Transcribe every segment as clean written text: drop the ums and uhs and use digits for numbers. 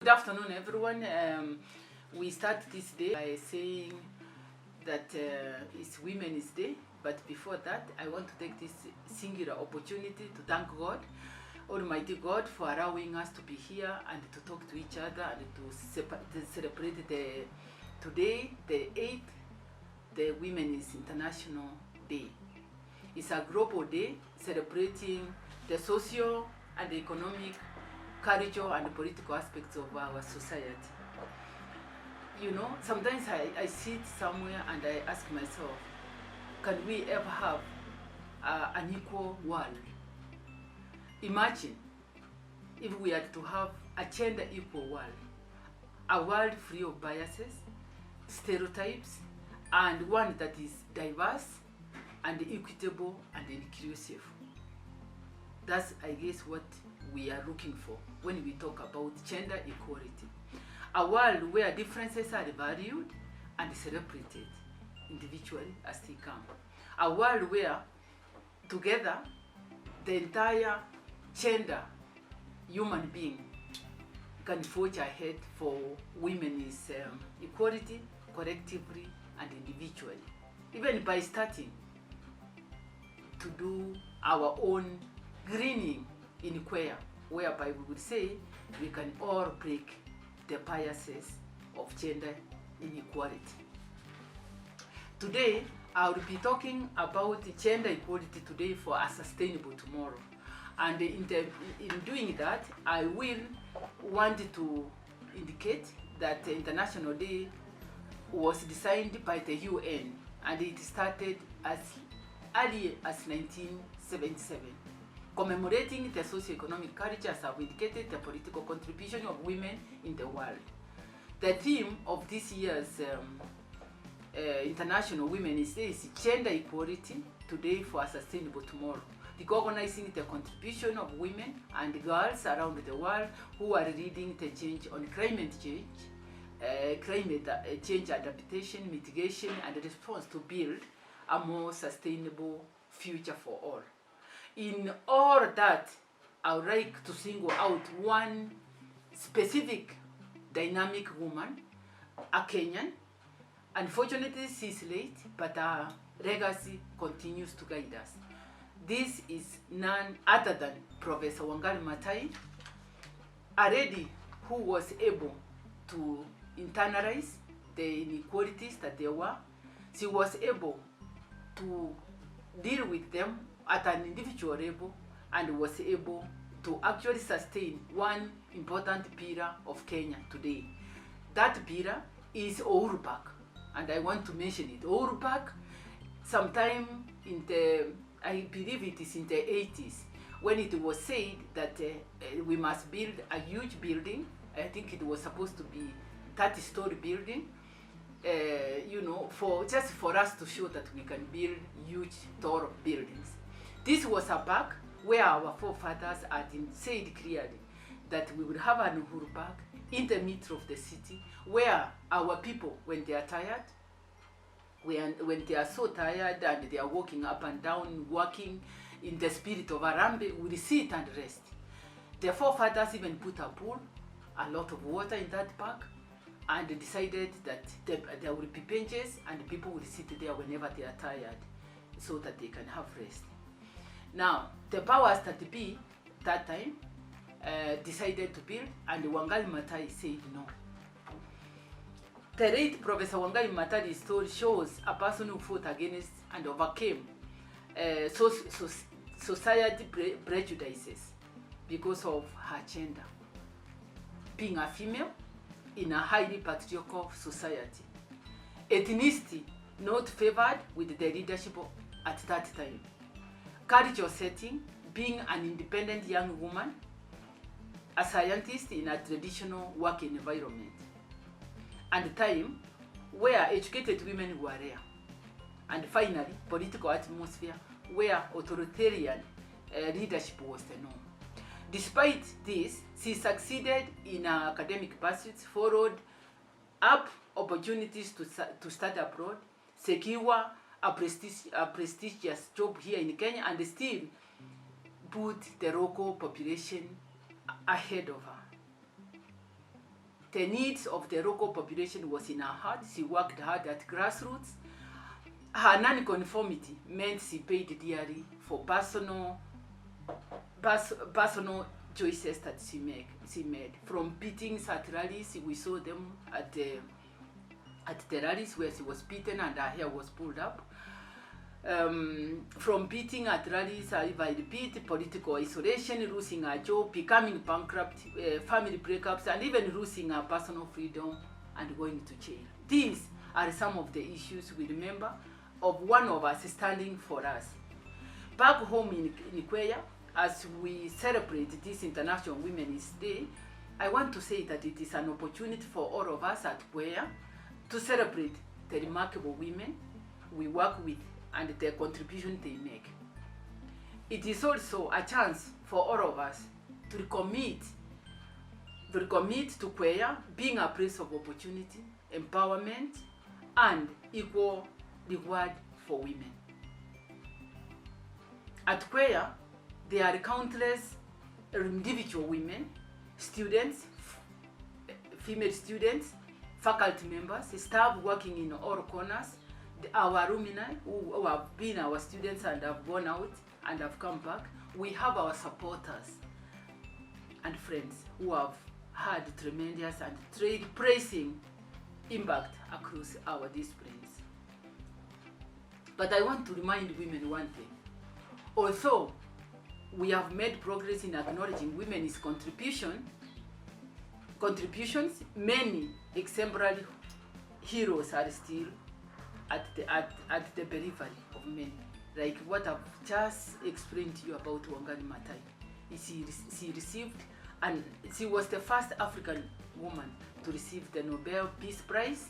Good afternoon, everyone. We start this day by saying that it's Women's Day, but before that, I want to take this singular opportunity to thank God, Almighty God, for allowing us to be here and to talk to each other and to celebrate today, the 8th, the Women's International Day. It's a global day celebrating the social and economic, cultural and political aspects of our society. You know, sometimes I sit somewhere and I ask myself, can we ever have an equal world? Imagine if we had to have a gender equal world, a world free of biases, stereotypes, and one that is diverse and equitable and inclusive. That's, I guess, what we are looking for when we talk about gender equality. A world where differences are valued and celebrated individually as they come. A world where together the entire gender human being can forge ahead for women's equality collectively and individually. Even by starting to do our own greening in Cuea, whereby we would say we can all break the biases of gender inequality. Today, I will be talking about gender equality today for a sustainable tomorrow. And in doing that, I will want to indicate that the International Day was designed by the UN and it started as early as 1977. Commemorating the socio-economic culture, as I've indicated, the political contribution of women in the world. The theme of this year's International Women's Day is Gender Equality Today for a Sustainable Tomorrow, recognizing the contribution of women and girls around the world who are leading the change on climate change adaptation, mitigation, and response to build a more sustainable future for all. In all that, I would like to single out one specific dynamic woman, a Kenyan. Unfortunately, she's late, but her legacy continues to guide us. This is none other than Professor Wangari Maathai, a lady who was able to internalize the inequalities that there were. She was able to deal with them at an individual level and was able to actually sustain one important pillar of Kenya today. That pillar is Uhuru Park, and I want to mention it. Uhuru Park, sometime in the, I believe it is in the 80s, when it was said that we must build a huge building. I think it was supposed to be 30-story building, you know, just for us to show that we can build huge, tall buildings. This was a park where our forefathers had said clearly that we would have an Uhuru Park in the middle of the city where our people, when they are tired, when they are so tired and they are walking up and down, working in the spirit of Arambe, will sit and rest. The forefathers even put a pool, a lot of water in that park, and decided that there will be benches and people will sit there whenever they are tired so that they can have rest. Now, the powers that be that time decided to build, and Wangari Maathai said no. The late Professor Wangari Maathai's story shows a person who fought against and overcame society prejudices because of her gender. Being a female in a highly patriarchal society. Ethnicity not favored with the leadership at that time. Cultural setting, being an independent young woman, a scientist in a traditional work environment. And time where educated women were rare. And finally, political atmosphere where authoritarian leadership was the norm. Despite this, she succeeded in her academic pursuits, followed up opportunities to study abroad, secure a prestigious job here in Kenya, and still put the local population ahead of her. The needs of the local population was in her heart. She worked hard at grassroots. Her non-conformity meant she paid dearly for personal choices that she made. From beatings at rallies, we saw them at the rallies where she was beaten and her hair was pulled up. From beating at rallies, I repeat, political isolation, losing her job, becoming bankrupt, family breakups, and even losing her personal freedom and going to jail. These are some of the issues we remember of one of us standing for us. Back home in Cuea, as we celebrate this International Women's Day, I want to say that it is an opportunity for all of us at Cuea to celebrate the remarkable women we work with and the contribution they make. It is also a chance for all of us to recommit to Cuea being a place of opportunity, empowerment, and equal reward for women. At Cuea, there are countless individual women, students, female students, faculty members, staff working in all corners, our alumni who have been our students and have gone out and have come back. We have our supporters and friends who have had tremendous and trade-praising impact across our disciplines. But I want to remind women one thing. Although we have made progress in acknowledging women's contributions, many exemplary heroes are still at the periphery of men. Like what I've just explained to you about Wangari Maathai. She received, and she was the first African woman to receive the Nobel Peace Prize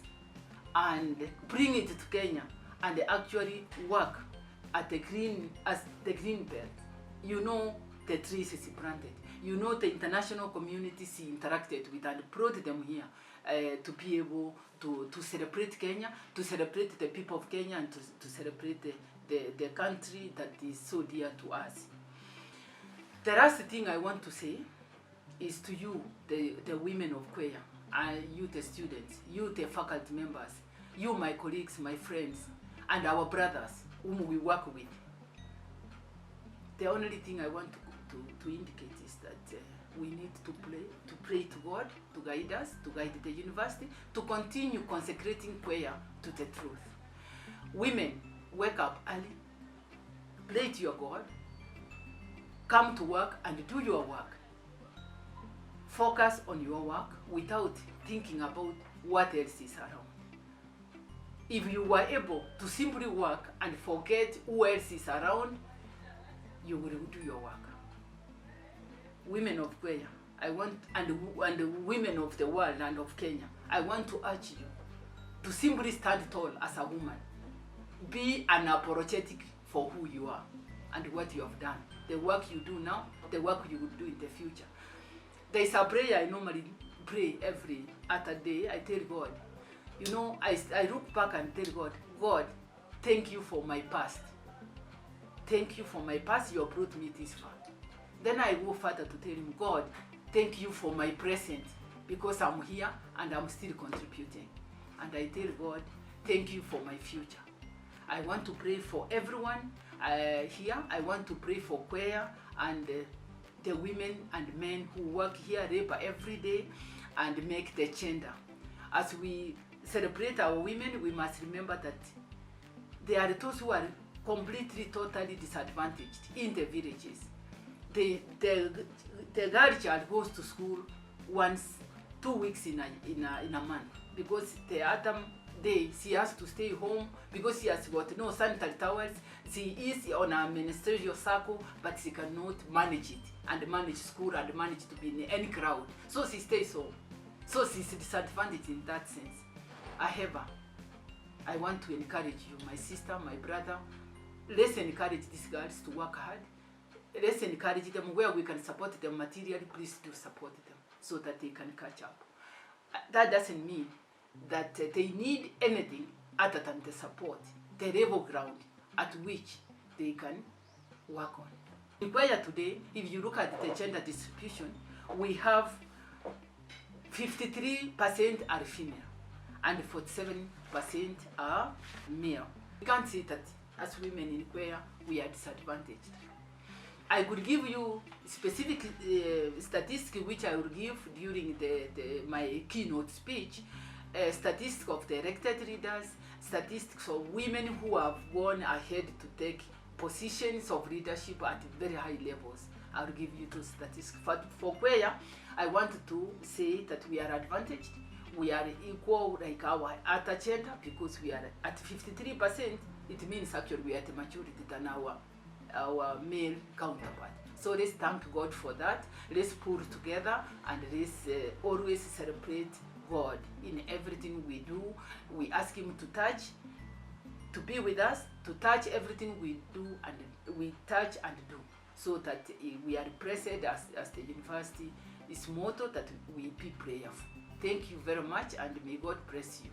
and bring it to Kenya and actually work at the green belt. You know the trees she planted. You know the international community she interacted with and brought them here to be able to celebrate Kenya, to celebrate the people of Kenya, and to celebrate the country that is so dear to us. The last thing I want to say is to you, the women of Cuea, you the students, you the faculty members, you my colleagues, my friends, and our brothers whom we work with. The only thing I want to indicate is that we need to pray to God, to guide us, to guide the university, to continue consecrating Cuea to the truth. Women, wake up early, pray to your God, come to work and do your work. Focus on your work without thinking about what else is around. If you were able to simply work and forget who else is around, you will do your work. Women of Cuea, and women of the world and of Kenya, I want to urge you to simply stand tall as a woman. Be unapologetic for who you are and what you have done. The work you do now, the work you will do in the future. There is a prayer I normally pray every other day. I tell God, you know, I look back and tell God, God, thank you for my past. Thank you for my past, you have brought me this far. Then I go further to tell him, God, thank you for my present, because I'm here and I'm still contributing. And I tell God, thank you for my future. I want to pray for everyone here. I want to pray for Cuea and the women and men who work here, labor every day and make the gender. As we celebrate our women, we must remember that there are those who are completely, totally disadvantaged in the villages. The girl child goes to school once 2 weeks in a month, because the other day she has to stay home because she has got no sanitary towels. She is on a ministerial circle, but she cannot manage it and manage school and manage to be in any crowd. So she stays home. So she's disadvantaged in that sense. However, I want to encourage you, my sister, my brother, let's encourage these girls to work hard. Let's encourage them where we can support them materially. Please do support them so that they can catch up. That doesn't mean that they need anything other than the support, the level ground at which they can work on. In Cuea today, if you look at the gender distribution, we have 53% are female and 47% are male. We can't say that as women in Cuea we are disadvantaged. I could give you specific statistics which I will give during my keynote speech. Statistics of the elected leaders, statistics of women who have gone ahead to take positions of leadership at very high levels. I'll give you those statistics. But for Cuea, I want to say that we are advantaged. We are equal like our other gender because we are at 53%. It means actually we are at maturity than our male counterpart. So let's thank God for that. Let's pull together and let's always celebrate God in everything we do. We ask Him to touch, to be with us, to touch everything we do and we touch and do, so that we are blessed as the university is motto that we be prayerful. Thank you very much and may God bless you.